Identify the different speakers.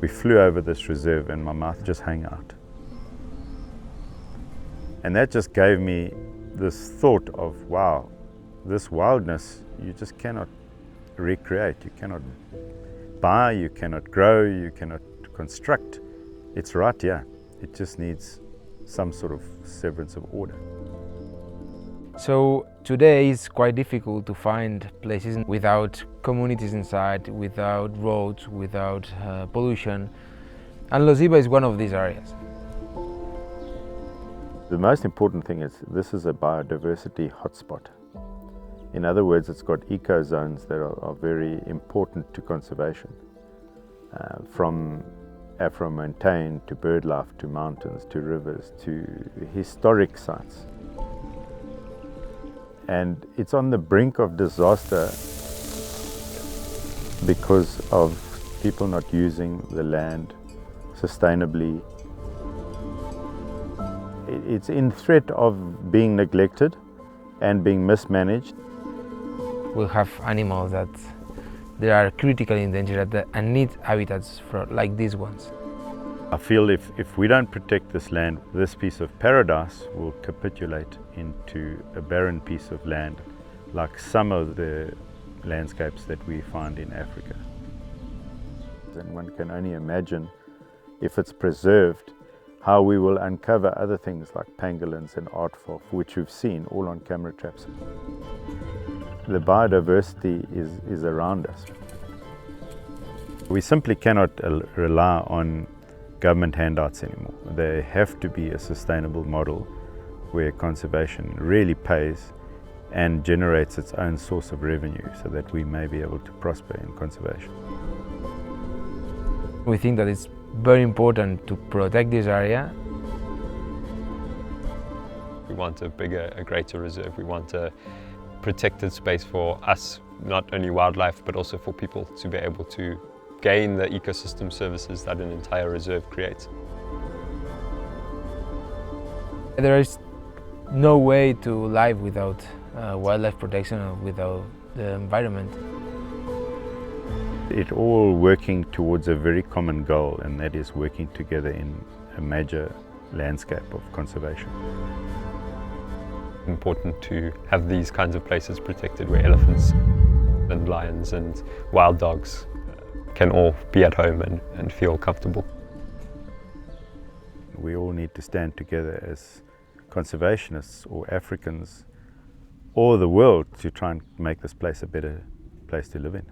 Speaker 1: We flew over this reserve and my mouth just hung out. And that just gave me this thought of, wow, this wildness, you just cannot recreate. You cannot buy, you cannot grow, you cannot construct. It's right here. It just needs some sort of severance of order.
Speaker 2: So today it's quite difficult to find places without communities inside, without roads, without pollution. And Loziba is one of these areas.
Speaker 1: The most important thing is this is a biodiversity hotspot. In other words, it's got eco zones that are very important to conservation. From Afro-montane to bird life, to mountains, to rivers, to historic sites. And it's on the brink of disaster because of people not using the land sustainably. It's in threat of being neglected and being mismanaged.
Speaker 2: We'll have animals that they are critically endangered and need habitats like these ones.
Speaker 1: I feel if we don't protect this land, this piece of paradise will capitulate into a barren piece of land, like some of the landscapes that we find in Africa. And one can only imagine, if it's preserved, how we will uncover other things like pangolins and aardvark, which we've seen all on camera traps. The biodiversity is around us. We simply cannot rely on government handouts anymore. There have to be a sustainable model where conservation really pays and generates its own source of revenue so that we may be able to prosper in conservation.
Speaker 2: We think that it's very important to protect this area.
Speaker 3: We want a bigger, a greater reserve. We want a protected space for us, not only wildlife, but also for people to be able to gain the ecosystem services that an entire reserve creates.
Speaker 2: There is no way to live without wildlife protection or without the environment.
Speaker 1: It's all working towards a very common goal, and that is working together in a major landscape of conservation.
Speaker 3: Important to have these kinds of places protected where elephants and lions and wild dogs can all be at home and feel comfortable.
Speaker 1: We all need to stand together as conservationists or Africans or the world to try and make this place a better place to live in.